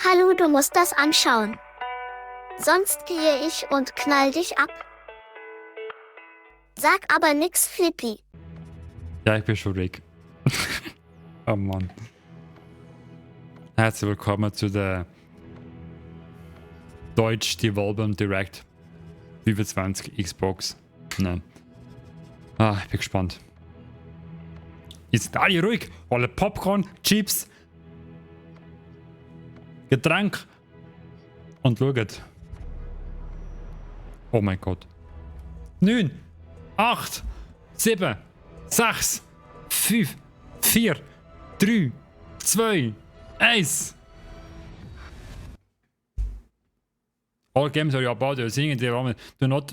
Hallo, du musst das anschauen. Sonst gehe ich und knall dich ab. Sag aber nix, Flippy. Ja, ich bin schon weg. Oh Mann. Herzlich willkommen zu der Deutsch Devolver Direct 25 Xbox. Nein. Ich bin gespannt. Jetzt alle ruhig. Alle Popcorn, Chips, Getränk und schaut. Oh mein Gott. 9, 8, 7, 6, 5, 4, 3, 2, 1. All games are about you singing the do not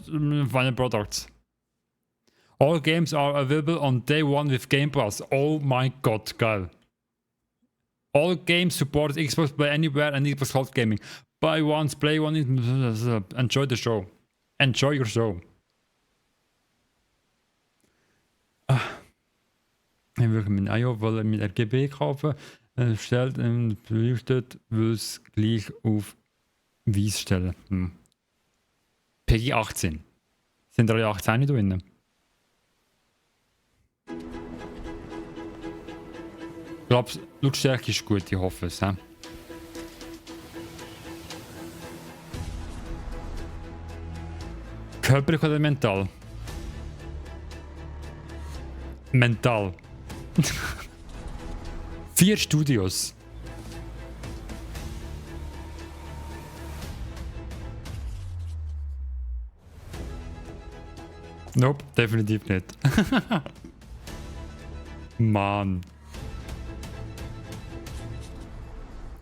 final products. All games are available on day one with Game Pass. Oh my god, geil. All games support Xbox Play Anywhere and Xbox Cloud Gaming. Buy once, play one. Enjoy the show. Enjoy your show. Ich würde mein Neue mit RGB kaufen. Stellt beleuchtet, will es gleich auf weiß stellen. PG 18. Sind alle 18 nicht drin? Ich glaube, Lautstärke ist gut, ich hoffe es. Körperlich oder mental? Mental. 4 Studios. Nope, definitiv nicht. Mann.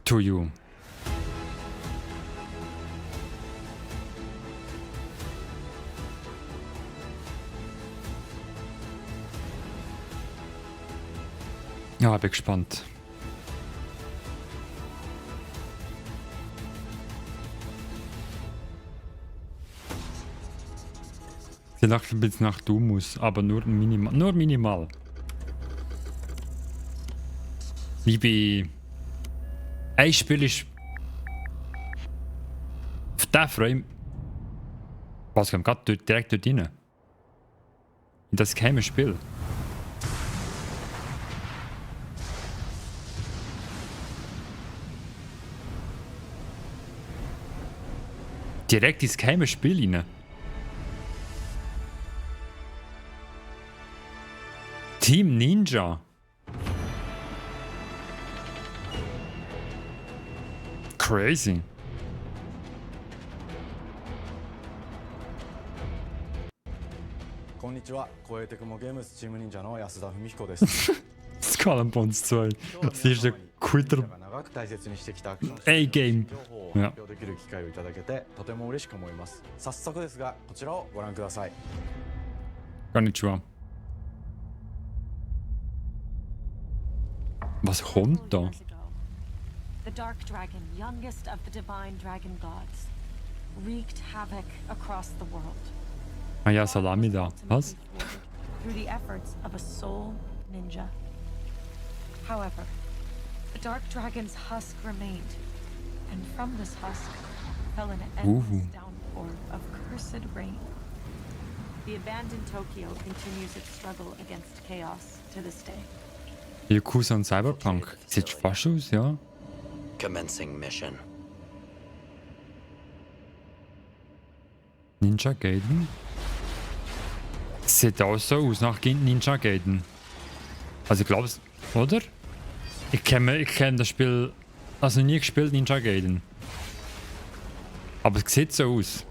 To you. Ja, bin gespannt. Sie lacht ein bisschen nach Dumus, aber nur minimal. Nur minimal. Wie bei ein Spiel ist auf den Frame. Was kommt gerade direkt dort rein? In das geheime Spiel. Direkt ins geheime Spiel rein. Team Ninja. Crazy. こんにちは、声テクモゲームスチーム忍者の安田文彦です。Skull and Bones 2. Das ist der Quitter 長く大切にしてきたアクション A-Game. 情報を発表できる機会をいただけてとても嬉しく思います。早速ですが、こちらをご覧ください。 Konnichiwa. Was kommt da? The Dark Dragon, youngest of the divine dragon gods, wreaked havoc across the world. Ah ja, Salami da. Was? Through the efforts of a soul ninja. However, the Dark Dragon's husk remained, and from this husk fell an endless downpour of cursed rain. The abandoned Tokyo continues its struggle against chaos to this day. Yakuza und Cyberpunk. Sieht fast aus, ja. Commencing mission. Ninja Gaiden? Sieht auch so aus nach Ninja Gaiden. Also ich glaube es, oder? Ich kenn das Spiel, also nie gespielt Ninja Gaiden. Aber es sieht so aus.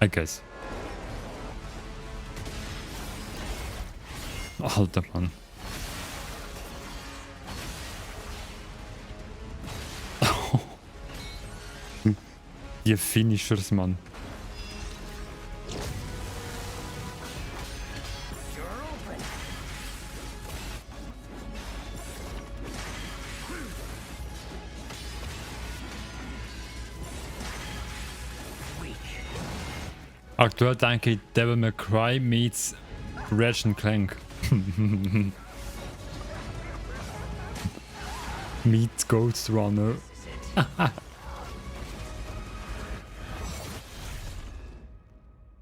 I guess. Alter Mann. Die Finishers, Mann. Aktuell denke ich Devil May Cry meets Ratchet Clank. Meets Ghost Runner.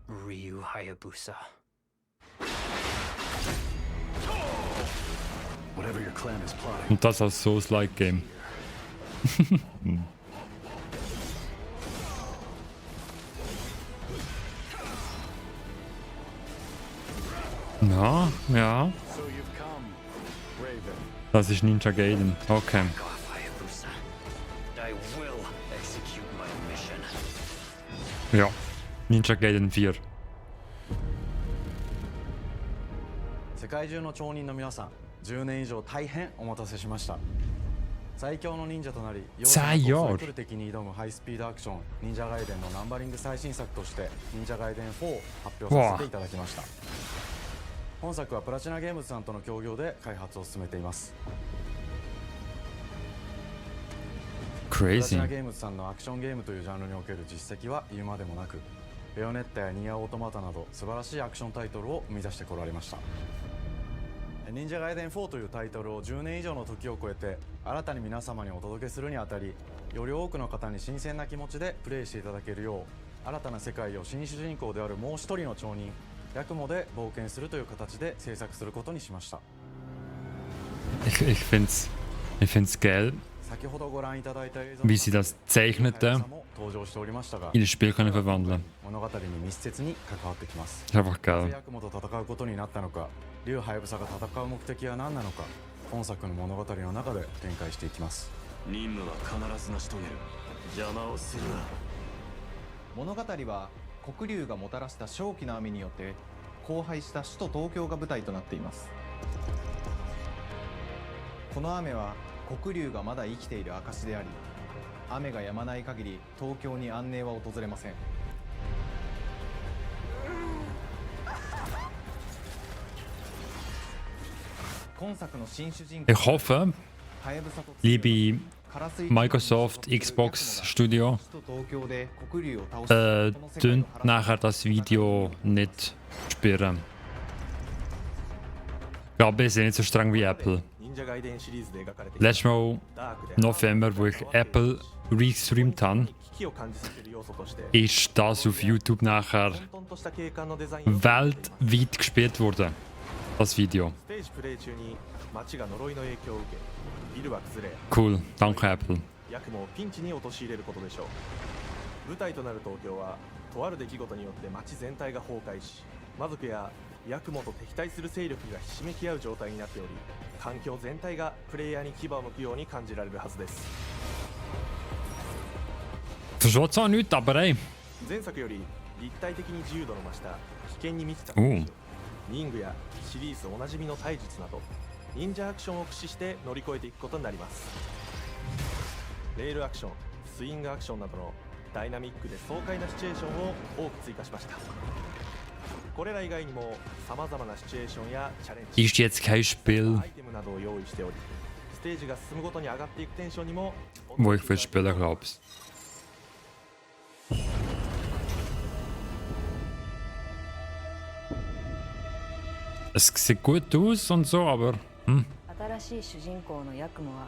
Ryu Hayabusa. Whatever your clan is plotting. Und das als Souls-like Game. Ja, ja. So you've come, Raven. Das ist Ninja Gaiden. Okay. Off, Hayabusa. I will execute my mission. Ja. Ninja Gaiden 4. 世界中の町人の皆さん、10年以上大変お待たせしました。最強の忍者となり、容赦なく襲い来る敵に挑むハイスピードアクション、忍者ガイデンのナンバリング最新作として、忍者ガイデン4を発表させていただきました。本作はプラチナゲームズさんとの協業で開発を進めています。プラチナ Crazy. ゲームズさんのアクションゲームというジャンルにおける実績は言うまでもなく、ベヨネッタやニアオートマタなど素晴らしいアクションタイトルを生み出してこられました。忍者ガイデン4というタイトルを10年以上の時を超えて新たに皆様にお届けするにあたり、より多くの方に新鮮な気持ちでプレイしていただけるよう、新たな世界を新主人公であるもう一人の町人ヤクモで冒険するという形で制作することにしました。 Ich find's geil, 先ほどご覧いただいた映像 wie sie das Zeichnete も登場しておりましたが、 in das Spiel können verwandeln. 物語に密接に関わってきます。 Ist einfach なぜ geil. ヤクモと戦うことになったのか、竜ハヤブサが戦う目的は何なのか、本作の物語の中で展開していきます。任務は必ず成し遂げる。邪魔をするな。物語は黒竜がもたらした正気の雨によって荒廃した首都東京が舞台となっています。この雨は黒竜がまだ生きている証であり、雨が止まない限り東京に安寧は訪れません。今作の新主人公 Ich hoffe, ハヤブサと liebe カラスイ Microsoft Xbox Studio, 首都東京で黒竜を倒し、この世界 tönt を晴らす nachher das Video nicht sperren. Ich glaube, ich sind nicht so streng wie Apple. 忍者ガイデンシリーズで描かれている Letztes Mal ダークで November, wo ich Apple restreamt habe, 危機を感じさせる要素として ist das auf YouTube nachher 混沌とした景観のデザインを weltweit gespielt worden. Das Video. ステージプレイ中に街が呪いの影響を受けビルは崩れ Cool, danke Apple. ヤクモをピンチに陥れることでしょう。舞台となる東京はとある出来事によって街全体が崩壊し、魔族やヤクモと敵対する勢力がひしめき合う状態になっており、環境全体がプレイヤーに牙を向くように感じられるはずです。 Versteht zwar nichts, aber ey. 前作より立体的に自由度の増した危険に満ちたおう忍具やシリーズおなじみの体術など忍者アクションを駆使して乗り越えていくことになります。レールアクション、スイングアクションなどのダイナミックで爽快なシチュエーションを多く追加しました。これら以外にも様々なシチュエーションやチャレンジ、 Ist jetzt kein Spiel, アイテムなどを用意しており、ステージが進むごとに上がっていくテンションにも wo ich will spielen, glaub's. Es sieht gut aus und so, aber 新しい主人公のヤクモは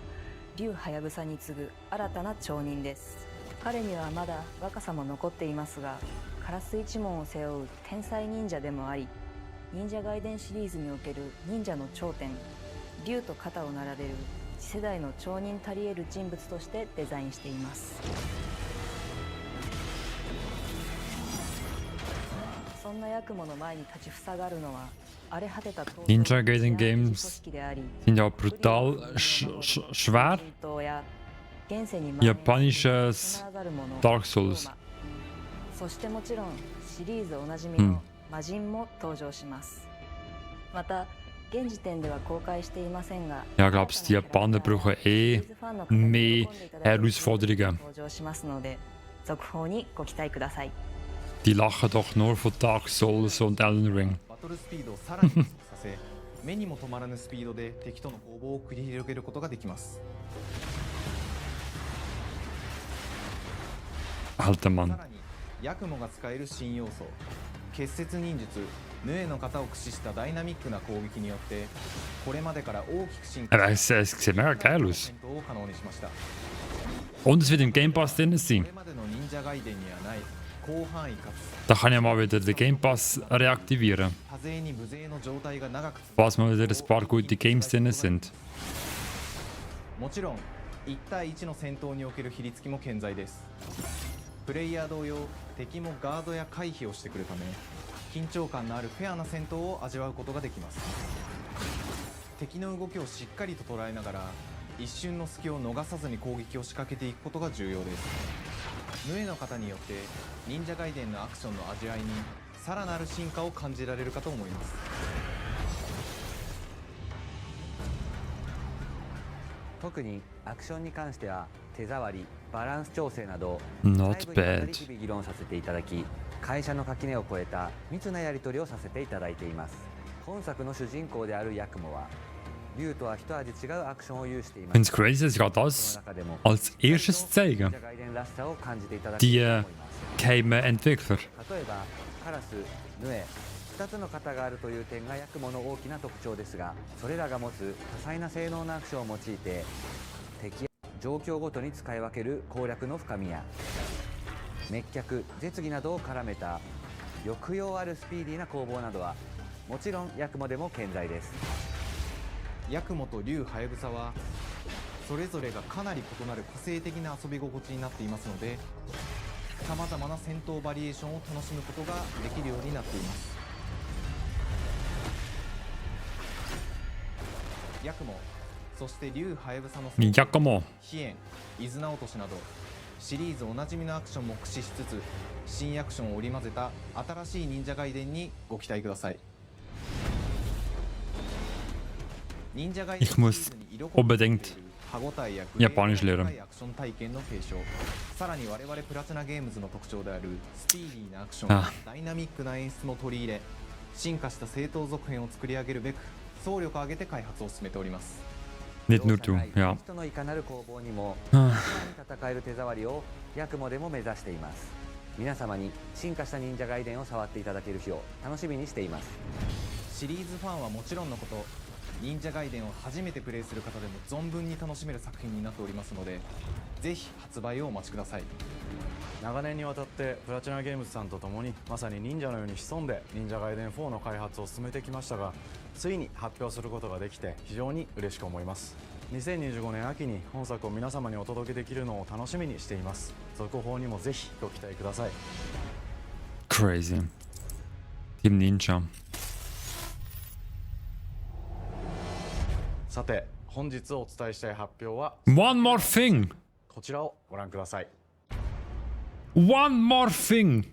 竜ハヤブサに次ぐ新たな町人です。彼にはまだ若さも残っていますが、カラス一門を背負う天才忍者でもあり、忍者ガイデンシリーズにおける忍者の頂点、竜と肩を並べる次世代の町人たり得る人物としてデザインしています。そんなヤクモの前に立ちふさがるのは荒れ果てた東京 Ninja Gaiden Games 組織であり、 sind ja brutal schwer. ジ Japanisches Dark Souls. そしてもちろんシリーズおなじみの魔人も登場します。また現時点では公開していませんが、 Ja, glaubst die Japaner brauchen eh mehr Herausforderungen. 登場しますので続報にご期待ください。 Die lachen doch nur von Dark Souls und Elden Ring. バトルスピードをさらに加速させ、目にも止まらぬスピードで敵との攻防を繰り広げることができます。 Alter さ Mann. らにヤクモが使える新要素、結節忍術ヌエの型を駆使したダイナミックな攻撃によってこれまでから大きく進化 Aber es sieht mega geil aus. 戦闘を可能にしました。 Und es wird im Game Pass drin こ sein. れまでの忍者ガイデンにはない広範囲かつ Da kann ich mal wieder den Game Pass reaktivieren. 多勢に無勢の状態が長く続く Falls mal wieder ein paar gute Games drin sind. もちろん1対1の戦闘における比率も健在です。プレイヤー同様敵もガードや回避をしてくるため緊張感のあるフェアな戦闘を味わうことができます。敵の動きをしっかりと捉えながら一瞬の隙を逃さずに攻撃を仕掛けていくことが重要です。ヌエの方によって忍者ガイデンのアクションの味わいにさらなる進化を感じられるかと思います。特にアクションに関しては手触り、バランス調整など Not 細部にわた bad. り日々議論させていただき、会社の垣根を越えた密なやり取りをさせていただいています。本作の主人公であるヤクモは竜とは一味違うアクションを有していま Ich finde す。 es crazy, dass ich gerade そ das の中でも als erstes zeige. 忍者ガイデンらしさを感じていただけ Die ると思います。 geheimen Entwickler. 例えばカラス、ヌエ、2つの型があるという点がヤクモの大きな特徴ですが、それらが持つ多彩な性能のアクションを用いて敵や状況ごとに使い分ける攻略の深みや滅却、絶技などを絡めた抑揚あるスピーディーな攻防などはもちろんヤクモでも健在です。ヤクモと竜ハヤブサはそれぞれがかなり異なる個性的な遊び心地になっていますので、さまざまな戦闘バリエーションを楽しむことができるようになっています。ヤクモ、そして竜ハヤブサの Giacomo. 飛燕、伊豆直しなどシリーズおなじみのアクションも駆使しつつ新アクションを織り交ぜた新しい忍者ガイデンにご期待ください。忍者ガイデン Ich muss unbedingt 歯ごたえや Japanisch lernen. アクション体験の継承、さらに我々プラチナゲームズの特徴であるスピーディーなアクション、あダイナミックな演出も取り入れ進化した正当続編を作り上げるべく総力を挙げて開発を進めております。 Nicht nur du, 容赦ない ja. 人のいかなる攻防にも Ah. 戦える手触りをヤクモでも目指しています。皆様に進化した忍者ガイデンを触っていただける日を楽しみにしています。シリーズファンはもちろんのこと、忍者ガイデンを初めてプレイする方でも存分に楽しめる作品になっておりますので、ぜひ発売をお待ちください。長年にわたってプラチナゲームズさんと共にまさに忍者のように潜んで忍者ガイデン4の開発を進めてきましたが、ついに発表することができて非常に嬉しく思います。2025年秋に本作を皆様にお届けできるのを楽しみにしています。続報にもぜひご期待ください。 Crazy. Team Ninja. さて本日お伝えしたい発表は One more thing! こちらをご覧ください。 One more thing!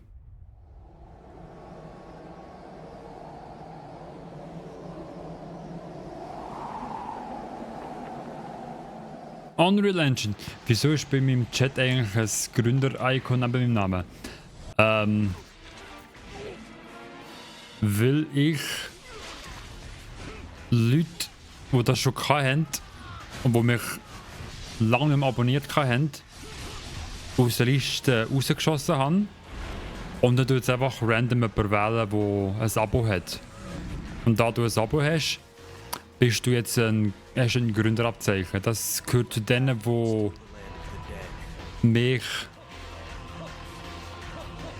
Unreal Engine. Wieso ist bei meinem Chat eigentlich ein Gründer-Icon neben meinem Namen? Weil ich Leute, die das schon hatten und die mich lange nicht mehr abonniert haben, aus der Liste rausgeschossen haben. Und dann tut es einfach random jemanden wählen, der ein Abo hat. Und da du ein Abo hast, bist du jetzt hast ein Gründerabzeichen. Das gehört zu denen, die mich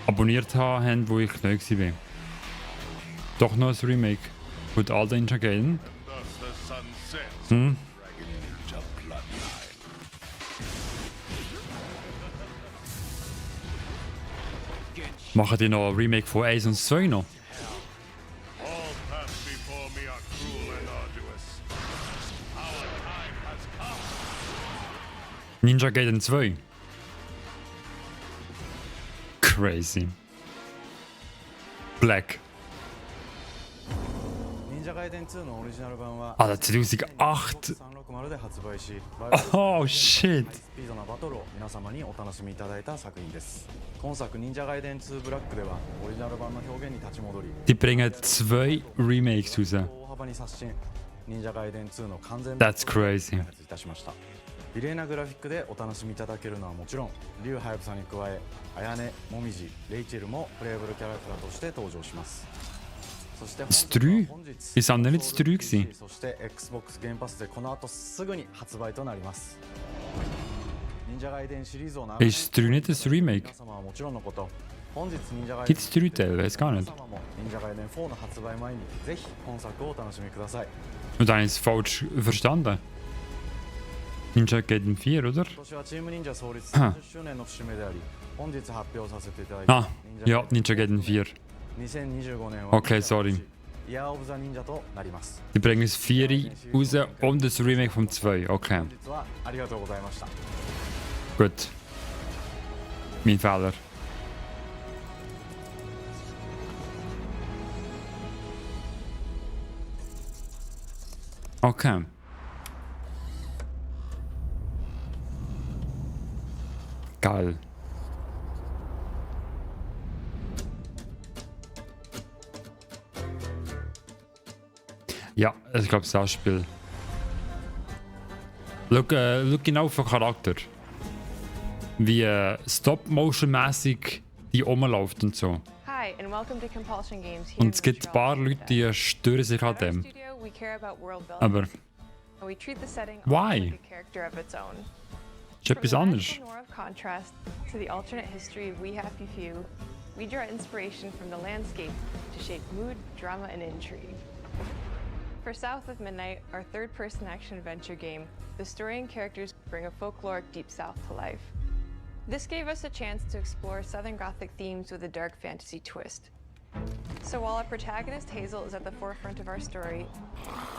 abonniert haben, wo ich neu war. Doch noch ein Remake von den alten Ninja Gaiden. Machen die noch ein Remake von 1 und 2 noch? Ninja Gaiden 2. Crazy. Black. 忍者ガイデン2のオリジナル版は Alter, 2008. 360で発売し、 Oh shit. スピードなバトルを皆様にお楽しみいただいた作品です。今作忍者ガイデン2ブラックではオリジナル版の表現に立ち戻り、 Die bringen 2 Remakes raus. 大幅に刷新、忍者ガイデン2の完全 That's crazy. 開発いたしました。美麗なグラフィックでお楽しみいただけるのはもちろん、竜ハヤブサに加え、綾音、もみじ、レイチェルもプレイブルキャラクターとして登場します。そしてDas 3? 本日 Ist auch nicht das 3 gewesen? そして Xbox ゲームパスでこの後すぐに発売となります。忍者ガイデンシリーズを長年 Ist 3 nicht das Remake? 皆様はもちろんのこと、本日忍者ガイデン Gibt es 3 Teile? Weiß gar nicht. 皆様も忍者ガイデン4の発売前にぜひ本作をお楽しみください。 Und dann ist es falsch verstanden. Ninja Gaiden 4, oder? 今年はチーム忍者創立30周年の節目であり、本日発表させていただいた Ah, ja, Ninja Gaiden 4. 2025年は Okay, sorry. イヤーオブザ忍者となります。 Die bringen das 4 raus und das Remake vom 2. Okay, 本日はありがとうございました。 gut. Mein Fehler. Okay. Geil. Ja, ich glaube, das Spiel. Look genau auf den Charakter. Wie Stop-Motion-mäßig die rumläuft und so. Hi, and welcome to Compulsion Games here Und es in gibt ein paar Montreal, Leute, Canada. die stören sich an At our dem. studio, we care about world building, Aber and we treat the setting Why? like a character of its own. ist etwas From the anderes. magical noir of contrast to the alternate history of We Happy Few, we draw inspiration from the landscape to shape mood, drama, and intrigue. For South of Midnight, our third-person action-adventure game, the story and characters bring a folkloric Deep South to life. This gave us a chance to explore Southern Gothic themes with a dark fantasy twist. So while our protagonist Hazel is at the forefront of our story,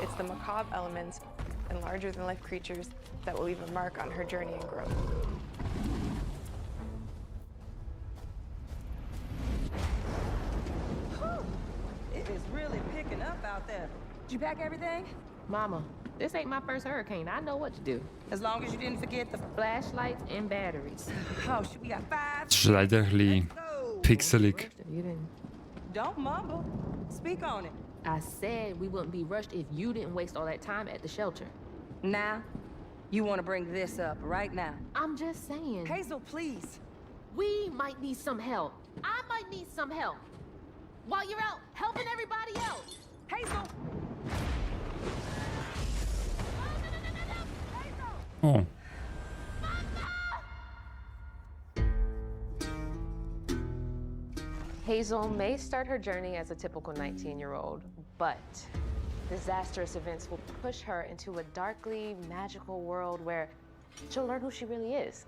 it's the macabre elements and larger-than-life creatures that will leave a mark on her journey and growth. It is really picking up out there. Did you pack everything? Mama, this ain't my first hurricane. I know what to do. As long as you didn't forget the Flashlights and batteries. Oh, shit, we got 5. Es ist leider ein bisschen pixelig. You didn't. Don't mumble. Speak on it. I said we wouldn't be rushed if you didn't waste all that time at the shelter. Now, you want to bring this up right now. I'm just saying. Hazel, please. We might need some help. I might need some help. While you're out helping everybody else. Hazel! Oh. Hazel may start her journey as a typical 19-year-old, but disastrous events will push her into a darkly magical world where she'll learn who she really is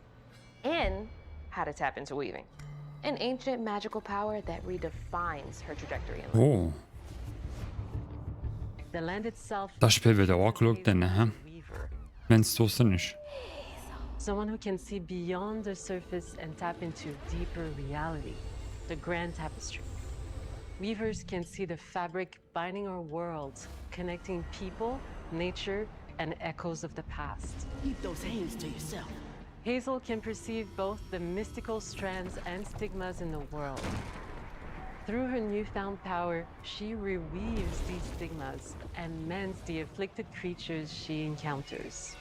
and how to tap into weaving, an ancient magical power that redefines her trajectory in life. Oh. The land itself. Das Spiel wird auch angeschaut, dann, wenn es draußen ist. Someone who can see beyond the surface and tap into deeper reality, the grand tapestry. Weavers can see the fabric binding our worlds, connecting people, nature, and echoes of the past. Keep those hands to yourself. Hazel can perceive both the mystical strands and stigmas in the world. Through her newfound power, she reweaves these stigmas and mends the afflicted creatures she encounters.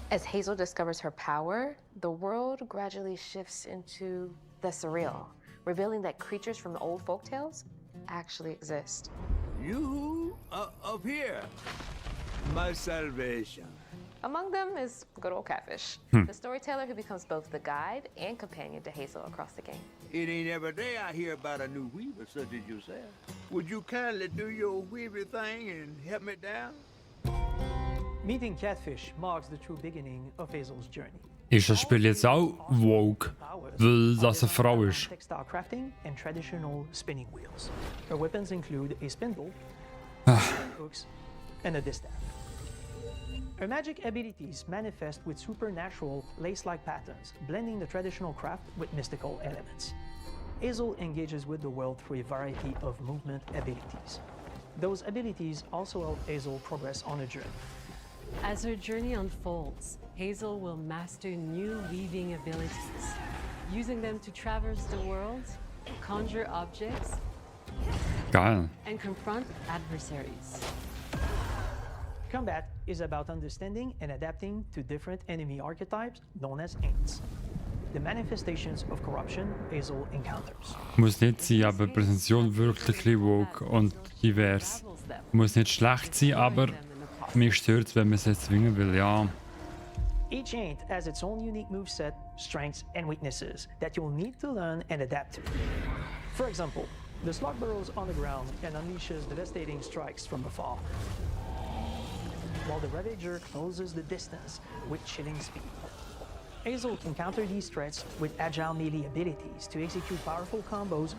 As Hazel discovers her power, the world gradually shifts into the surreal, revealing that creatures from the old folktales actually exist. You up here, my salvation. Among them is good old Catfish, the storyteller who becomes both the guide and companion to Hazel across the game. It ain't every day I hear about a new weaver such as yourself. Would you kindly do your weaver thing and help me down? Meeting Catfish marks the true beginning of Hazel's journey. Ist das Spiel jetzt auch woke, weil das eine Frau ist? Textile crafting and traditional spinning wheels. Her weapons include a spindle, hooks, and a distaff. Her magic abilities manifest with supernatural lace-like patterns, blending the traditional craft with mystical elements. Hazel engages with the world through a variety of movement abilities. Those abilities also help Hazel progress on a journey. As her journey unfolds, Hazel will master new weaving abilities, using them to traverse the world, conjure objects, Geil. and confront adversaries. Combat is about understanding and adapting to different enemy archetypes known as ants. the manifestations of corruption Hazel encounters. Muss nicht sein, aber Präsentation wirklich woke und divers. Muss nicht schlecht sein, aber mich stört es, wenn man es jetzt zwingen will, ja. Each Ain't has its own unique moveset, strengths, and weaknesses that you'll need to learn and adapt to. For example, the slug burrows on the ground and unleashes devastating strikes from afar, while the Ravager closes the distance with chilling speed. Hazel can counter these threats with agile melee abilities to execute powerful combos,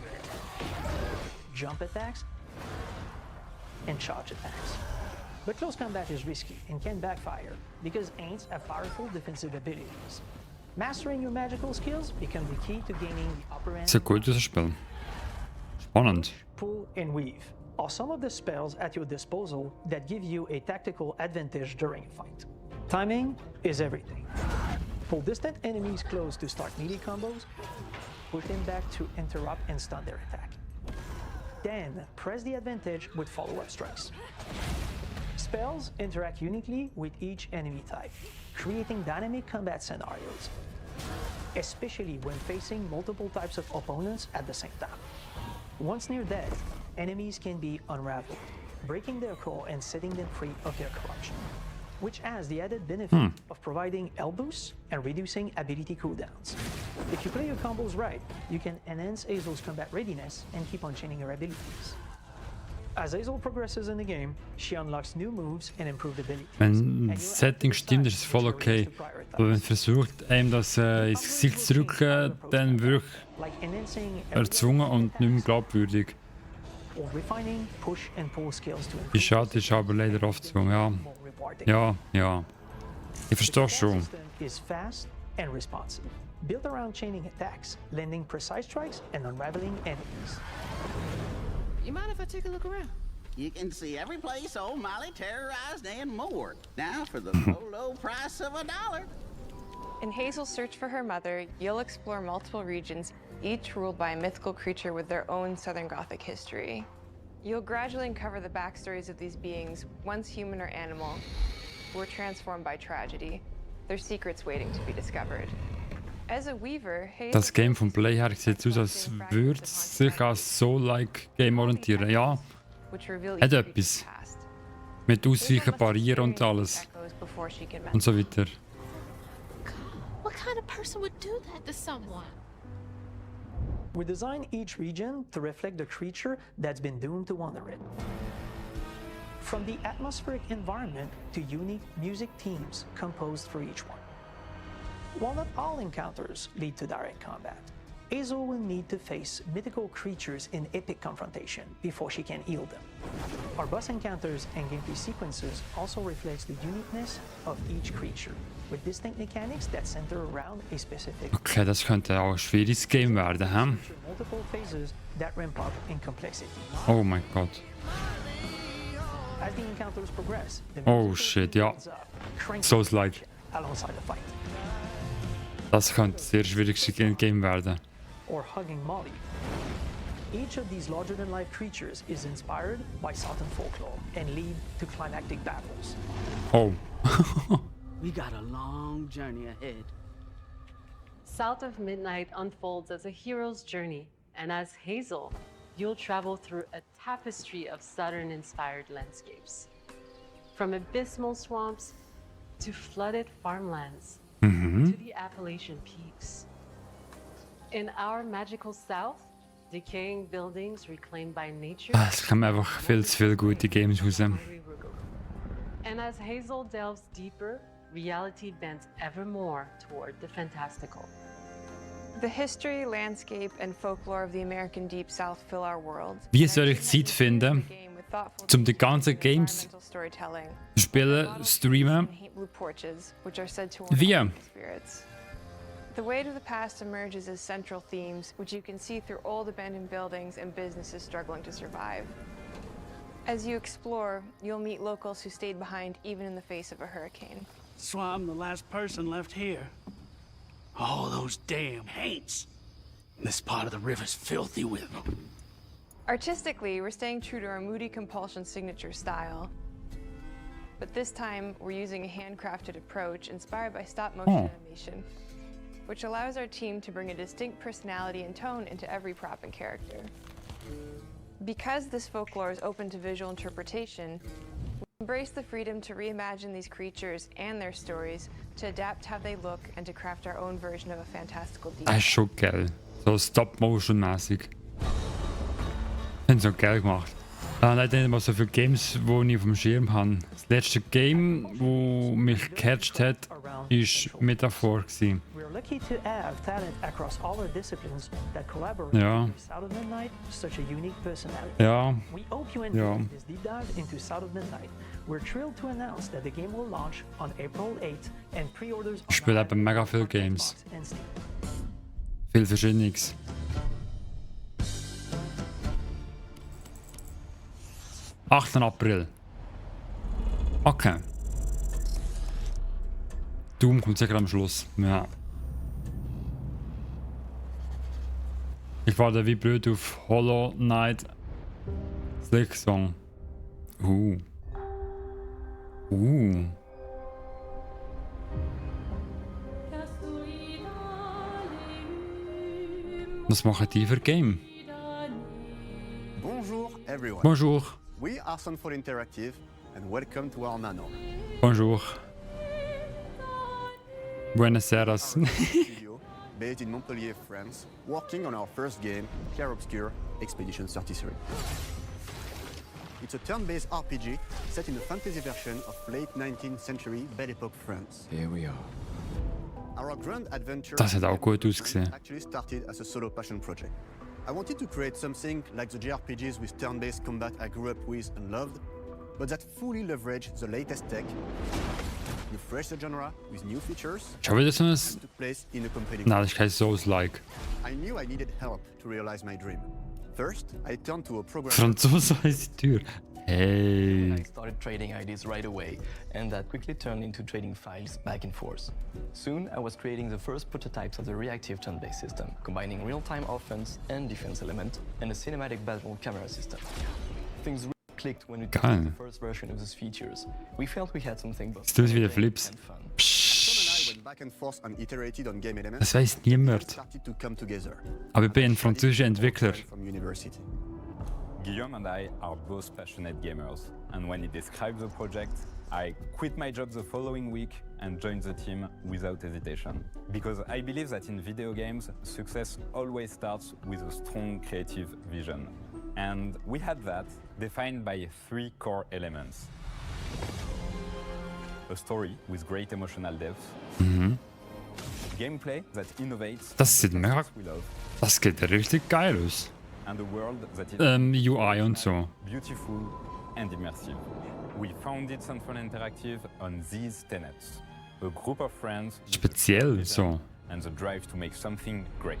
jump attacks, and charge attacks. But close combat is risky and can backfire because Aints have powerful defensive abilities. Mastering your magical skills become the key to gaining the upper end. Sehr gut, dieses Spiel. Spannend. Pull and weave are some of the spells at your disposal that give you a tactical advantage during a fight. Timing is everything. Pull distant enemies close to start melee combos, push them back to interrupt and stun their attack. Then press the advantage with follow-up strikes. Spells interact uniquely with each enemy type, creating dynamic combat scenarios, especially when facing multiple types of opponents at the same time. Once near death, enemies can be unraveled, breaking their core and setting them free of their corruption, which has the added benefit of providing health boosts and reducing ability cooldowns. If you play your combos right, you can enhance Hazel's combat readiness and keep on chaining her abilities. As Hazel progresses in the game, she unlocks new moves and improved abilities. Wenn das Setting stimmt, ist es voll okay. Aber wenn man versucht, einem das ins Gesicht zu drücken, dann wirklich erzwungen und nicht mehr glaubwürdig. Die Schade ist aber leider oft so, ja. Ja. Ich verstehe schon. Is fast and responsive, built around chaining attacks, landing precise strikes and unraveling enemies. You mind if I take a look around? You can see every place old Molly terrorized and more. Now for the low price of $1. In Hazel's search for her mother, you'll explore multiple regions, each ruled by a mythical creature with their own Southern Gothic history. You'll gradually uncover the backstories of these beings, once human or animal, who were transformed by tragedy, their secrets waiting to be discovered. As a weaver, Das Game vom Play her sieht aus, als würde es sich als Soul-like-Game orientieren. Ja, hat etwas. Mit Ausweichen, Parieren und alles. Und so weiter. What kind of person would do that to someone? We design each region to reflect the creature that's been doomed to wander it. From the atmospheric environment to unique music themes composed for each one. While not all encounters lead to direct combat, Hazel will need to face mythical creatures in epic confrontation before she can heal them. Our boss encounters and gameplay sequences also reflects the uniqueness of each creature, with distinct mechanics that center around a specific. Okay, das könnte auch ein schwieriges Game werden, hä? Multiple phases that ramp up in complexity. Oh mein Gott. As the encounters progress, the Oh shit, ja. Souls-like. alongside the fight. Das könnte ein sehr schwieriges Game werden. Or hugging Molly. Each of these larger-than-life creatures is inspired by Southern folklore and lead to climactic battles. Oh. We got a long journey ahead. South of Midnight unfolds as a hero's journey, and as Hazel, you'll travel through a tapestry of Southern-inspired landscapes. From abysmal swamps to flooded farmlands to the Appalachian peaks. In our magical South, decaying buildings reclaimed by nature. Es kommen einfach viel zu viele gute Games raus. And as Hazel delves deeper, reality bends ever more toward the fantastical. The history, landscape, and folklore of the American Deep South fill our world. Wie soll ich Zeit finden, um die ganzen Games zu spielen, streamen? Wie? The weight of the past emerges as central themes, which you can see through old abandoned buildings and businesses struggling to survive. As you explore, you'll meet locals who stayed behind even in the face of a hurricane. So I'm the last person left here. All those damn haints. This part of the river's filthy with them. Artistically, we're staying true to our moody compulsion signature style. But this time, we're using a handcrafted approach inspired by stop-motion animation. which allows our team to bring a distinct personality and tone into every prop and character. Because this folklore is open to visual interpretation, we embrace the freedom to reimagine these creatures and their stories, to adapt how they look and to craft our own version of a fantastical Das detail. ist schon geil. So Stop-Motion-mäßig. Haben sie auch geil gemacht. Leider nicht mal so viele Games, die ich auf dem Schirm habe. Das letzte Game, das mich gecatcht hat, war Metaphor. We are lucky to have talent across all our disciplines that collaborate Ja. to make Sound of Midnight such a unique personality. Ja. We hope you Ja. enjoyed this deep dive into Sound of Midnight. We're thrilled to announce that the game will launch on April 8th and pre-orders Ich spiele eben mega viele Games. and Steam. Viel Verschiedenes. (8. April. Okay. Doom kommt sicher am Schluss. Ja. Ich warte wie blöd auf Hollow Knight Slick Song. Was machen die für Game? Bonjour everyone. Bonjour. We are Soundfall Interactive and welcome to our manor. Bonjour. Buenos Aires. Studio based in Montpellier, France, working on our first game, Clair Obscur Expedition 33. It's a turn-based RPG set in a fantasy version of late 19th century Belle Epoque France. Here we are. Our grand adventure Das hat auch gut ausgesehen. actually started as a solo passion project. I wanted to create something like the JRPGs with turn-based combat I grew up with and loved, but that fully leveraged the latest tech, refresh the genre with new features, Schon wieder so ein... and took place in a compelling Nein, das ist kein Souls-like. I knew I needed help to realize my dream. First, I turned to a programmer. Franzose heißt die Tür. Hey. I started trading ideas right away, and that quickly turned into trading files back and forth. Soon, I was creating the first prototypes of the reactive turn-based system, combining real-time offense and defense element, and a cinematic battle camera system. Things really clicked when we Geil. tested the first version of these features. We felt we had something both Das tut wieder challenging Flips. and fun. Tom and I went back and forth and iterated on game elements. Das weiß niemand. Started to come together. Aber ich bin ein französischer Entwickler. From university. Guillaume and I are both passionate gamers, and when he described the project, I quit my job the following week and joined the team without hesitation. Because I believe that in video games, success always starts with a strong creative vision. And we had that, defined by 3 core elements. A story with great emotional depth. Gameplay that innovates. Das sieht mega... we love. Das geht richtig geil aus. And a world that is UI und so. beautiful and immersive. We founded Soundfall Interactive on these tenets. A group of friends, with a Speziell vision so. and the drive to make something great.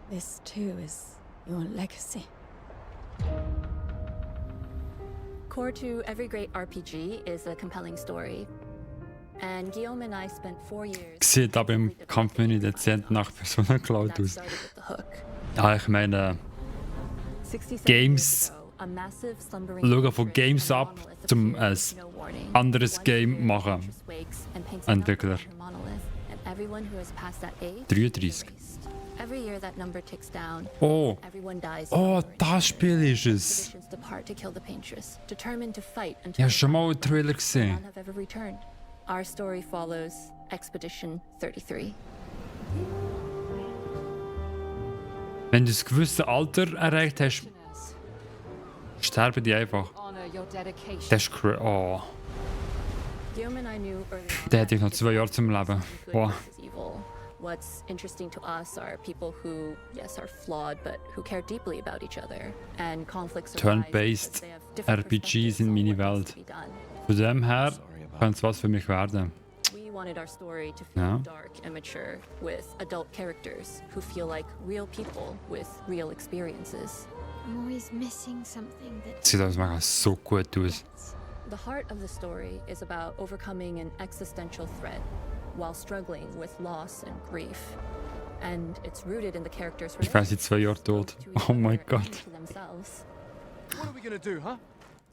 This too is your legacy. Core to every great RPG is a compelling story. And Guillaume and I spent 4 years. Sieht aber im Kampfmenü dezent nach Persona Cloud aus. Ja, ich meine... 67 Games... years ago, a massive slumbering Schauen von Games ab zum ein anderes Game machen. wakes and paints Entwickler. a monolith, and everyone who has passed that age 33. every year that number ticks down. Oh. Everyone dies. Oh, das Spiel ist es. Expeditions depart to kill the paintress, determined to fight until Ich habe schon mal einen Trailer gesehen. none have ever returned. Our story follows Expedition 33. Wenn du das gewisse Alter erreicht hast, sterben die einfach. Honor your dedication. Das ist oh. Guillaume and I knew early on Der hat noch 2 Jahre zum Leben. good Boah. versus evil. What's interesting to us are people who, yes, are flawed, but who care deeply about each other. And conflicts arise Turn-based because they have different RPGs in meine Welt. to be done. Von dem her könnte es was für mich werden. We wanted our story to feel Ja. dark and mature, with adult characters who feel like real people with real experiences. I'm always missing something that. Sieht aus mega so gut aus. The heart of the story is about overcoming an existential threat while struggling with loss and grief. And it's rooted in the characters' Ich wäre seit 2 Jahren tot. Oh mein Gott. to themselves. What are we gonna do, huh?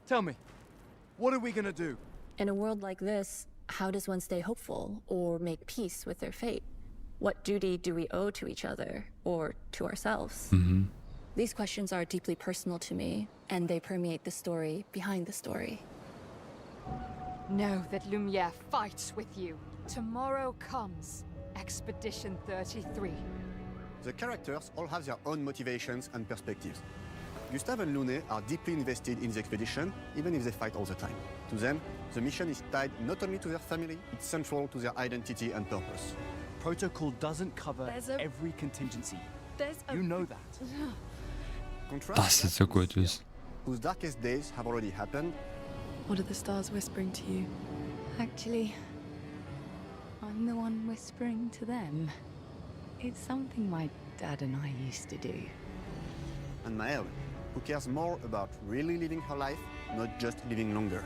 Tell me. What are we gonna do? In a world like this, How does one stay hopeful or make peace with their fate? What duty do we owe to each other or to ourselves? Mhm. These questions are deeply personal to me, and they permeate the story behind the story. Know that Lumiere fights with you. Tomorrow comes. Expedition 33. The characters all have their own motivations and perspectives. Gustave and Lune are deeply invested in the expedition, even if they fight all the time. To them, the mission is tied not only to their family, it's central to their identity and purpose. Protocol doesn't cover every contingency. You know that. Das sieht so gut aus. Whose darkest days have already happened. What are the stars whispering to you? Actually, I'm the one whispering to them. It's something my dad and I used to do. And Maëlle, who cares more about really living her life, not just living longer.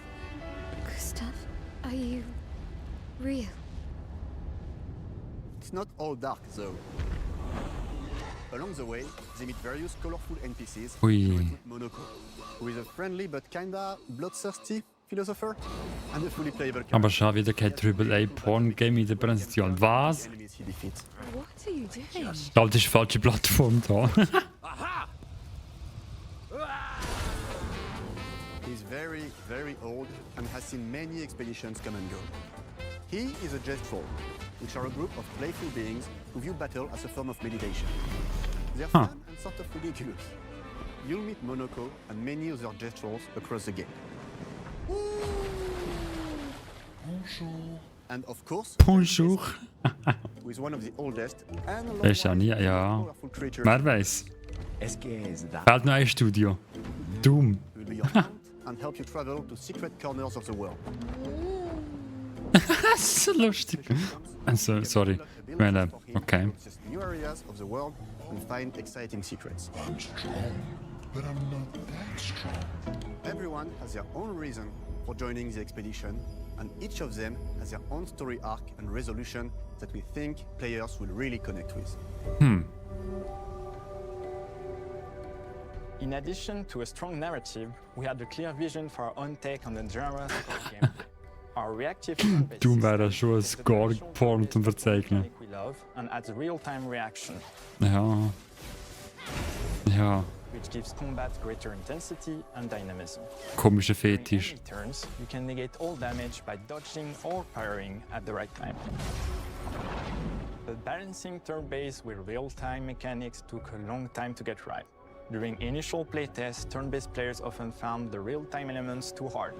Gustav, are you real? It's not all dark, though. Along the way, they meet various colorful NPCs, Ui. Monoko, who is a friendly but kinda bloodthirsty philosopher, and a fully playable character. Aber schon wieder kein AAA-Porn-Game in der Präsentation. Was? Enemies he defeats. What are you doing? Ich glaube, das ist die falsche Plattform da. He's very, very old and has seen many expeditions come and go. He is a Jest Troll, which are a group of playful beings who view battle as a form of meditation. They're fun and sort of ridiculous. You'll meet Monoko and many other Jest Trolls across the game. And of course, Bonjour. who is one of the oldest and Das ist ja nie, ja. powerful creatures. Wer weiß? Fehlt noch ein Studio. Doom. Will be your aunt and help you travel to secret corners of the world. Das ist so lustig. Also, sorry. Ich meine, okay. Access new areas of the world and find exciting secrets. I'm strong, but I'm not that strong. Everyone has their own reason for joining the expedition, and each of them has their own story arc and resolution that we think players will really connect with. In addition to a strong narrative, we had a clear vision for our own take on the genre's gameplay. Our reactive turn-based Du wäre system schon ein is the traditional Gore-Porn zum Verzeichnen. mechanic we love and adds real-time reaction, Ja. Ja. which gives combat greater intensity and dynamism. Komischer During Fetisch. enemy turns, you can negate all damage by dodging or parrying at the right time. But balancing turn-based with real-time mechanics took a long time to get right. During initial playtests, turn-based players often found the real-time elements too hard.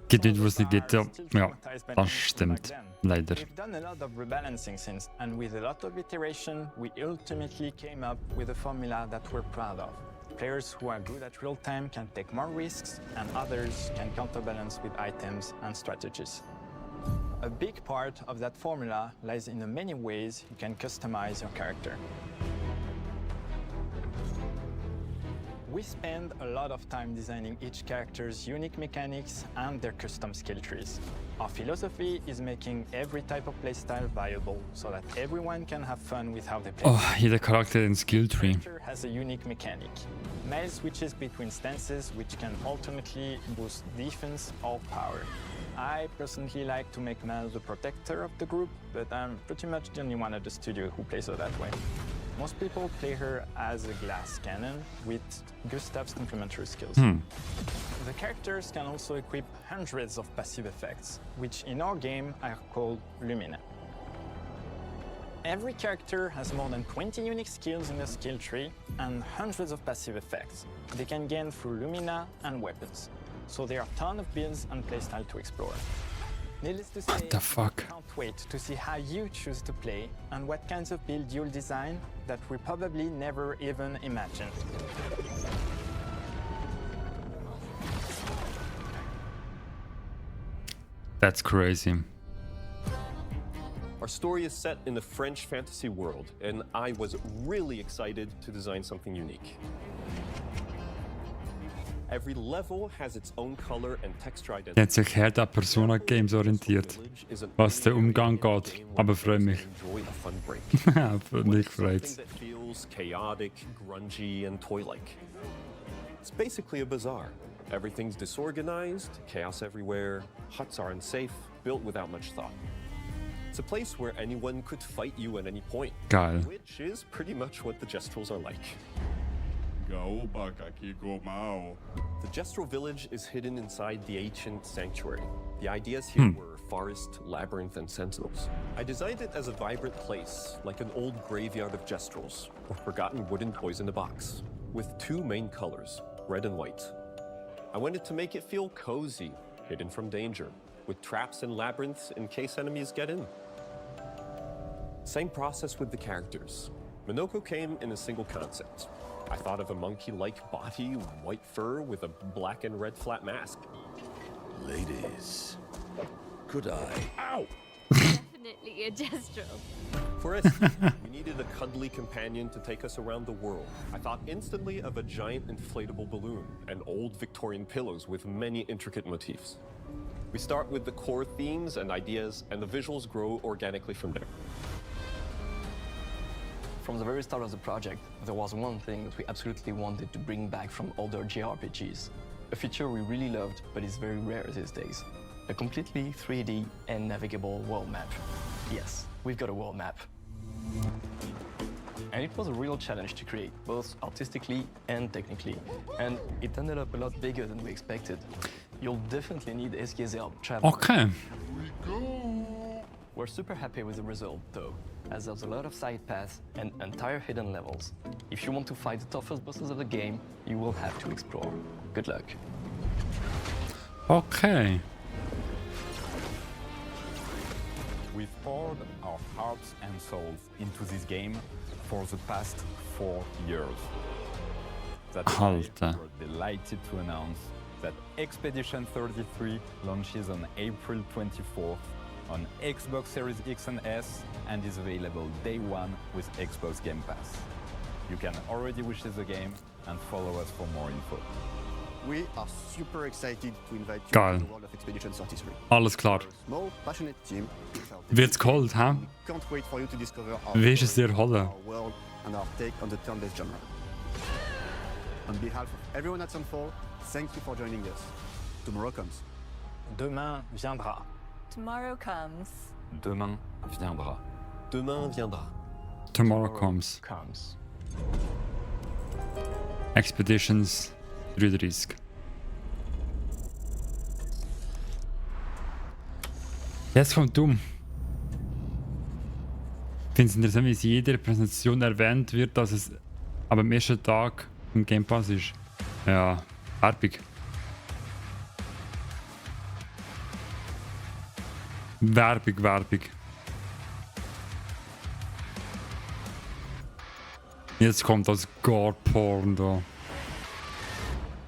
Geht nicht, wo es nicht geht. Ja, ja, das stimmt. Leider. We've done a lot of rebalancing since, and with a lot of iteration, we ultimately came up with a formula that we're proud of. Players who are good at real-time can take more risks, and others can counterbalance with items and strategies. A big part of that formula lies in the many ways you can customize your character. We spend a lot of time designing each character's unique mechanics and their custom skill trees. Our philosophy is making every type of playstyle viable so that everyone can have fun with how they play. Oh, jeder Charakter hat einen Skilltree. Each character has a unique mechanic. Maëlle switches between stances which can alternately boost defense or power. I personally like to make Maëlle the protector of the group, but I'm pretty much the only one at the studio who plays her that way. Most people play her as a glass cannon with Gustav's complementary skills. The characters can also equip hundreds of passive effects, which in our game are called Lumina. Every character has more than 20 unique skills in their skill tree and hundreds of passive effects they can gain through Lumina and weapons. So there are a ton of builds and playstyle to explore. Needless to say, What the fuck? I can't wait to see how you choose to play and what kinds of build you'll design that we probably never even imagined. That's crazy. Our story is set in the French fantasy world, and I was really excited to design something unique. Every level has its own color and texture Er identity. hat sich hart an Persona-Games orientiert, was den Umgang geht. Aber freue mich. Enjoy a fun break. Für mich freut's. Something that feels chaotic, grungy, and toy-like. It's basically a bazaar. Everything's disorganized, chaos everywhere, huts are unsafe, built without much thought. It's a place where anyone could fight you at any point, Geil. which is pretty much what the Gestrels are like. The Gestral village is hidden inside the ancient sanctuary. The ideas here were forest, labyrinth, and sentinels. I designed it as a vibrant place, like an old graveyard of Gestrels, or forgotten wooden toys in a box, with two main colors, red and white. I wanted to make it feel cozy, hidden from danger, with traps and labyrinths in case enemies get in. Same process with the characters. Minoko came in a single concept. I thought of a monkey-like body, white fur with a black and red flat mask. Ladies, could I? Ow! Definitely a Gestral. For us, we needed a cuddly companion to take us around the world. I thought instantly of a giant inflatable balloon and old Victorian pillows with many intricate motifs. We start with the core themes and ideas, and the visuals grow organically from there. From the very start of the project, there was one thing that we absolutely wanted to bring back from older JRPGs. A feature we really loved, but is very rare these days. A completely 3D and navigable world map. Yes, we've got a world map. And it was a real challenge to create, both artistically and technically. And it ended up a lot bigger than we expected. You'll definitely need SK's help traveling. Okay. We're super happy with the result, though, as there's a lot of side paths and entire hidden levels. If you want to fight the toughest bosses of the game, you will have to explore. Good luck. Okay. We've poured our hearts and souls into this game for the past 4 years. That's why Alter. we're delighted to announce that Expedition 33 launches on April 24th on Xbox Series X and S and is available day one with Xbox Game Pass. You can already wishlist the game and follow us for more info. We are super excited to invite you Geil. to the world of Expedition 33. Alles klar. Small, passionate team. Wird's kalt, hä? Can't wait for you to discover our Wie ist es dir holen? our world and our take on the turn-based genre. On behalf of everyone at Sunfall, thank you for joining us. Tomorrow comes. Demain viendra. Tomorrow comes. Demain viendra. Demain viendra. Tomorrow comes. Expeditions 33. Jetzt kommt dumm. Ich finde es interessant, wie es in jeder Präsentation erwähnt wird, dass es aber am ersten Tag im Game Pass ist. Ja, Werbung. Werbung. Jetzt kommt das Gore-Porn da.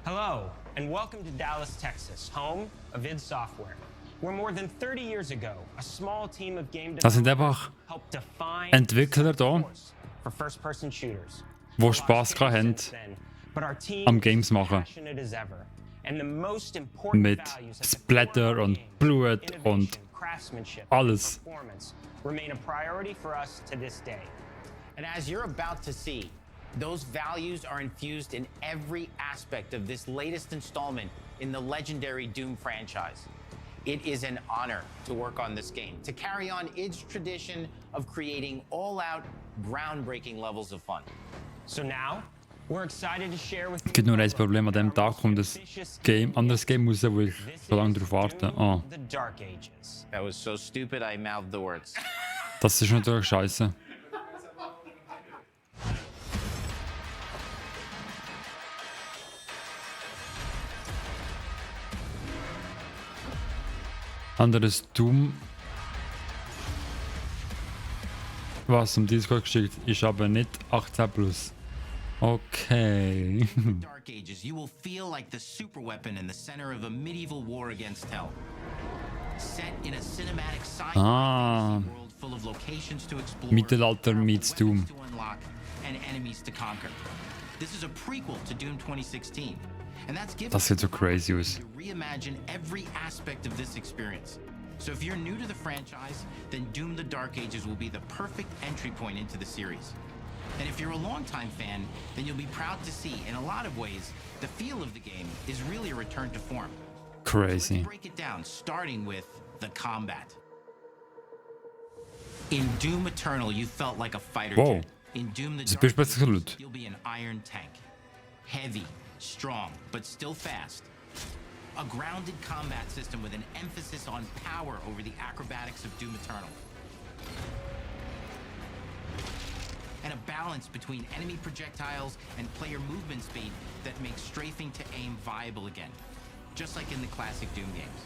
Hello, and welcome to Dallas, Texas, home of id Software. Where more than 30 years ago, a small team of game Das sind einfach helped define Entwickler da, for first-person shooters. die Spaß haben But our team am Games machen. passionate as ever. And the most important Mit values at the Splatter und Blut und craftsmanship alles. and performance remain a priority for us to this day. And as you're about to see, those values are infused in every aspect of this latest installment in the legendary Doom franchise. It is an honor to work on this game, to carry on its tradition of creating all-out, groundbreaking levels of fun. So now, we're excited to share with Es gibt nur ein Problem, an dem Tag kommt das Game, anderes Game raus, wo ich so lange drauf warte. Ah, the Dark Ages. That was so stupid I mouthed the words. das ist natürlich scheiße. Anderes Doom, was im Discord geschickt ist, aber nicht 18+. Okay. Dark Ages, you will feel like the superweapon in the center of a medieval war against hell. Set in a cinematic sci-fi world full of locations to explore, Mittelalter meets Doom. to unlock, and enemies to conquer. This is a prequel to Doom 2016, and that's given Das sieht so crazy aus. to reimagine every aspect of this experience. So if you're new to the franchise, then Doom the Dark Ages will be the perfect entry point into the series. And if you're a longtime fan, then you'll be proud to see, in a lot of ways, the feel of the game is really a return to form. Crazy. Break it down, starting with the combat. In Doom Eternal, you felt like a fighter Wow. jet. In Doom the Das Dark ist besser Ages, gelut. you'll be an iron tank. Heavy, strong, but still fast. A grounded combat system with an emphasis on power over the acrobatics of Doom Eternal. And a balance between enemy projectiles and player movement speed that makes strafing to aim viable again, just like in the classic Doom games.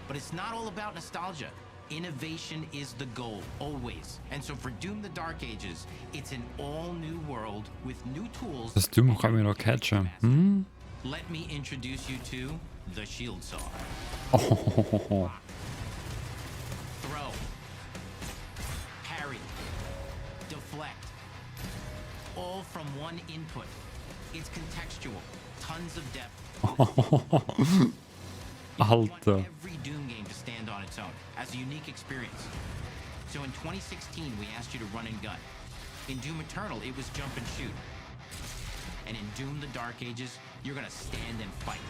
But it's not all about nostalgia. Innovation is the goal, always. And so for Doom the Dark Ages, it's an all-new world with new tools. Das Doom kann ich noch catchen. Hm? Let me introduce you to the Shield Saw. Oh. Throw. Parry. Deflect. All from one input. It's contextual. Tons of depth. Alter. Every Doom game to stand on its own as a unique experience. So in 2016, we asked you to run and gun. In Doom Eternal, it was jump and shoot. And in Doom the Dark Ages, you're gonna stand and fight.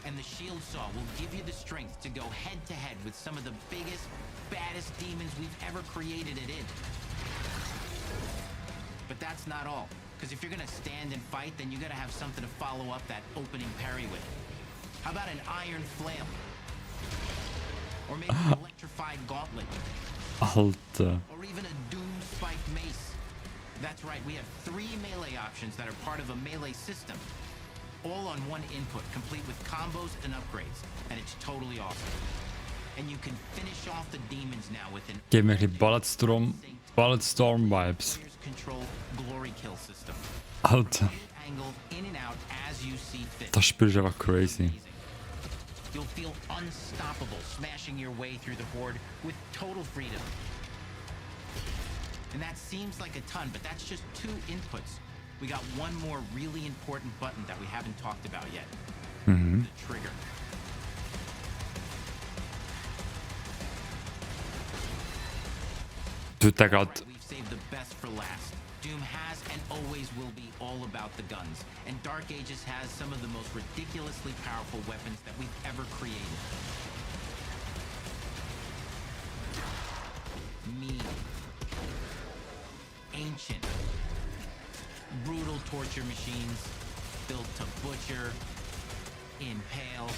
And the Shield Saw will give you the strength to go head to head with some of the biggest, baddest demons we've ever created at id. But that's not all. Because if you're gonna stand and fight, then you gotta have something to follow up that opening parry with. How about an iron flail? Or maybe an electrified gauntlet? Alter. Or even a doom spiked mace? That's right, we have 3 melee options that are part of a melee system. All on one input, complete with combos and upgrades. And it's totally awesome. And you can finish off the demons now with an Gib mir ein bisschen Bulletstorm Vibes. control glory kill system. Alter. Angle in and out as you see fit. Das Spiel ist einfach crazy. You'll feel unstoppable smashing your way through the horde with total freedom. And that seems like a ton, but that's just 2 inputs. We got one more really important button that we haven't talked about yet. Mhm. The trigger. Tut der grad. We've saved the best for last. Doom has and always will be all about the guns. And Dark Ages has some of the most ridiculously powerful weapons that we've ever created. Mean. Ancient. Brutal torture machines built to butcher, impale,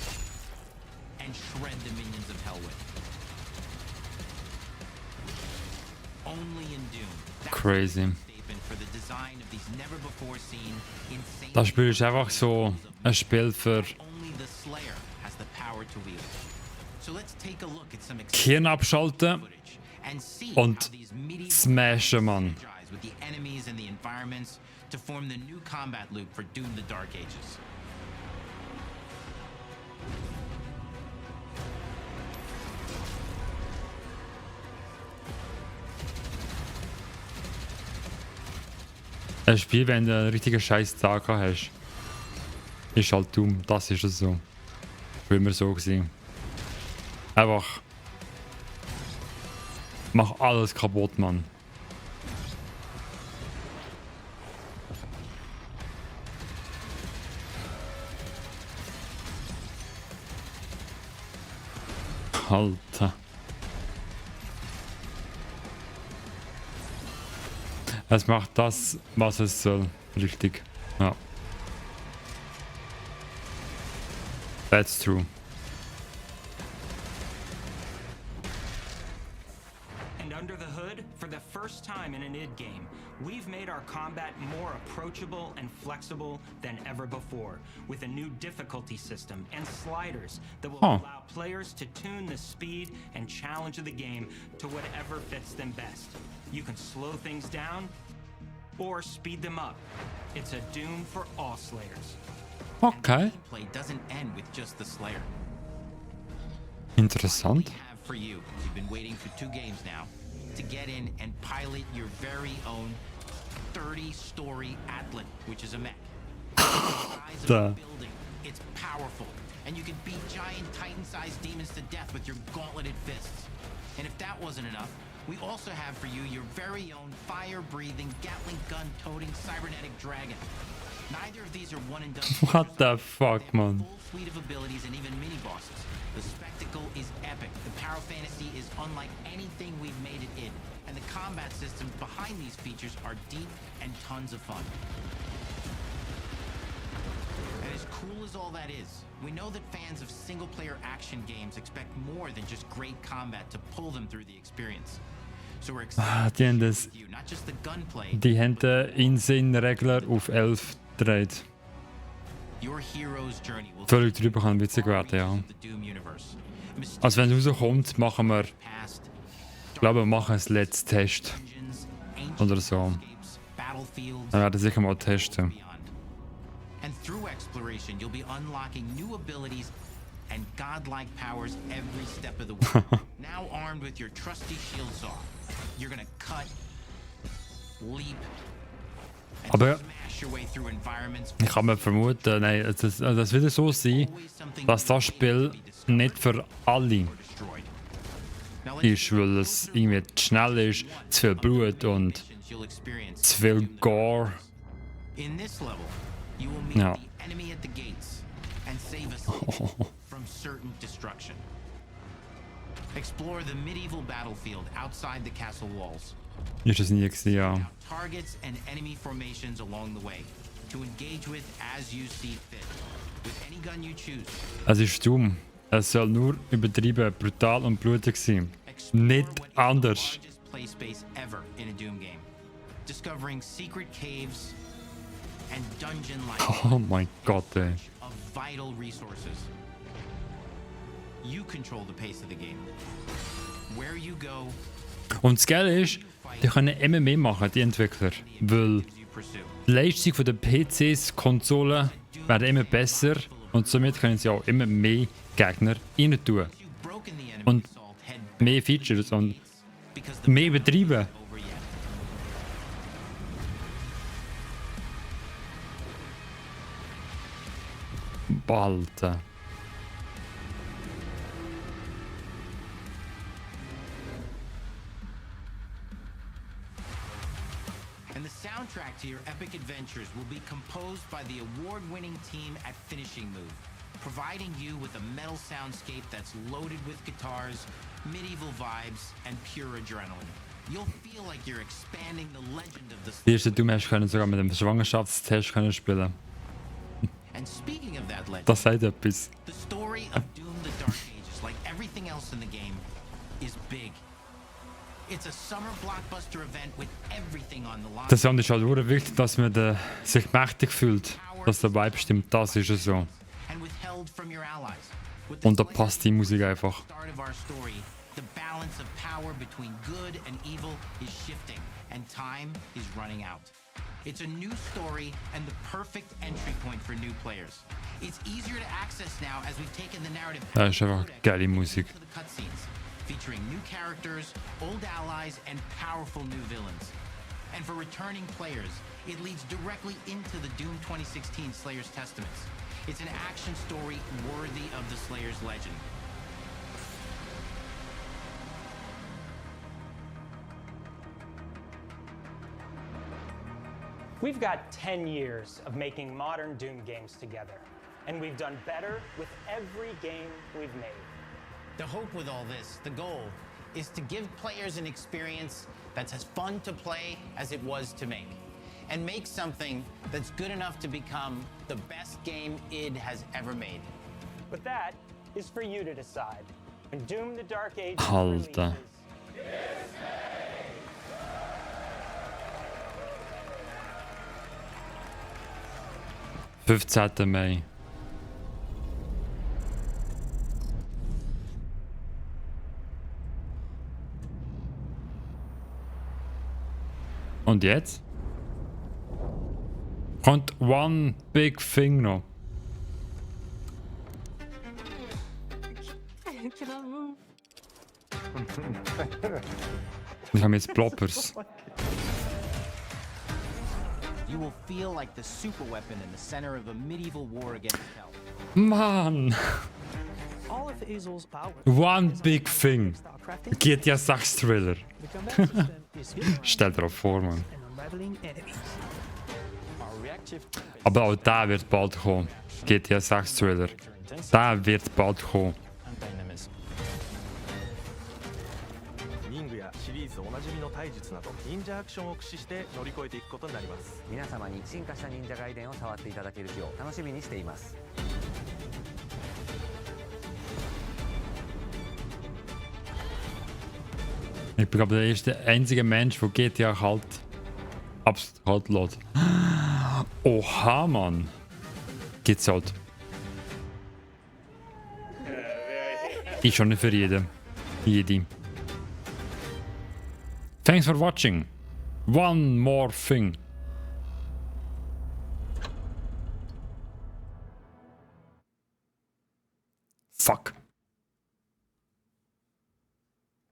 and shred the minions of hell with. Only in Doom. Crazy. For the design of these never before seen insane. Das Spiel ist einfach so ein Spiel für Only the Slayer has the power to wield. So let's take a look at some Hirn abschalten and see und how these medieval smashen, Mann. synergize with the enemies and the environments to form the new combat loop for Doom the Dark Ages. ein Spiel, wenn du einen richtigen scheiß Tag hast. Ist halt dumm, das ist es so. Will mir so gesehen. Einfach. Mach alles kaputt, Mann. Alter. Es macht das, was es soll. Richtig. Ja. That's true. And under the hood, for the first time in an id game, we've made our combat more approachable and flexible than ever before, with a new difficulty system and sliders that will allow players to tune the speed and challenge of the game to whatever fits them best. You can slow things down or speed them up. It's a Doom for all Slayers. Okay. Play doesn't end with just the Slayer. Interessant. Have for you. You've been waiting for 2 games now to get in and pilot your very own 30-story Atlan, which is a mech. The size of a building. It's powerful, and you can beat giant Titan-sized demons to death with your gauntleted fists. And if that wasn't enough, We also have for you your very own fire-breathing, Gatling gun-toting cybernetic dragon. Neither of these are one and done. What the fuck, man? Full suite of abilities and even mini-bosses. The spectacle is epic. The Power Fantasy is unlike anything we've made it in. And the combat systems behind these features are deep and tons of fun. And as cool as all that is, we know that fans of single-player action games expect more than just great combat to pull them through the experience. So we're excited Die haben das, to you, not just the gunplay. die haben den Insane-Regler auf 11 gedreht. Your hero's journey will Völlig drüber kann witzig werden, ja. the Doom universe. Also wenn es rauskommt, machen wir, ich glaube, wir machen einen Let's Test. Oder so. Dann werden wir sicher mal testen. And through exploration, you'll be unlocking new abilities and godlike powers every step of the way. Now armed with your trusty shield saw, you're gonna cut, leap, and Aber smash your way through environments. ich kann mir vermuten, nein, das wird so sein, dass das Spiel nicht für alle ist, weil es irgendwie zu schnell ist, zu viel Blut und zu viel Gore. In this level, you will meet Ja. the enemy at the gates and save a city from certain destruction. Explore the medieval battlefield outside the castle walls. Ist das nie gewesen, ja. Targets and enemy formations along the way to engage with as you see fit. With any gun you choose. Es ist dumm. Es soll nur übertrieben, brutal und blutig sein. Nicht anders. Play space ever in a Doom game. Discovering secret caves and dungeon-like Oh mein Gott, ey. of vital resources. You control the pace of the game. Where you go, Und das Geile ist, die können immer mehr machen, die Entwickler. Weil die Leistung der PCs, Konsolen werden immer besser und somit können sie auch immer mehr Gegner rein tun. Und mehr Features und mehr übertrieben. Balter. and the soundtrack to your epic adventures will be composed by the award-winning team at Finishing Move, providing you with a metal soundscape that's loaded with guitars, medieval vibes, and pure adrenaline. You'll feel like you're expanding the legend of the Die erste Doom hast du sogar mit dem Schwangerschaftstest können spielen. And speaking of that legend, Das sagt etwas. the story of Doom the Dark Ages, like everything else in the game, is big. It's a summer blockbuster event with everything on the line. Das ist halt wirklich wichtig, dass man sich mächtig fühlt. Dass der Vibe stimmt, das ist es so. And withheld from your allies. With the Und da passt die Musik einfach. start of our story, the balance of power between good and evil is shifting, and time is running out. It's a new story and the perfect entry point for new players. It's easier to access now as we've taken the narrative Das ist einfach geile Musik. to the cutscenes, featuring new characters, old allies, and powerful new villains. And for returning players, it leads directly into the Doom 2016 Slayer's Testaments. It's an action story worthy of the Slayer's legend. We've got 10 years of making modern Doom games together, and we've done better with every game we've made. The hope with all this, the goal, is to give players an experience that's as fun to play as it was to make. And make something that's good enough to become the best game id has ever made. But that is for you to decide. When Doom the Dark Ages Alter. releases, 15. Mai. Und jetzt? Kommt One Big Thing noch. I cannot move. Wir haben jetzt Ploppers. You will feel like the super weapon in the center of a medieval war against hell. Mann! all of Hazel's power. One big thing. GTA 6 Thriller. The combat system is hit Stell dir das vor, Mann. and unraveling enemies. Aber auch der wird bald kommen. GTA 6 Thriller. Der wird bald kommen. 忍具やシリーズおなじみの体術など忍者アクションを駆使して乗り越えていくことになります。皆様に進化した忍者ガイデンを触っていただける日を楽しみにしています。 Ich bin, glaube ich, der einzige Mensch, der GTA absolut kalt lässt. Oha, Mann. Geht's halt. Ist schon nicht für jeden. Jede. Thanks for watching. One more thing. Fuck.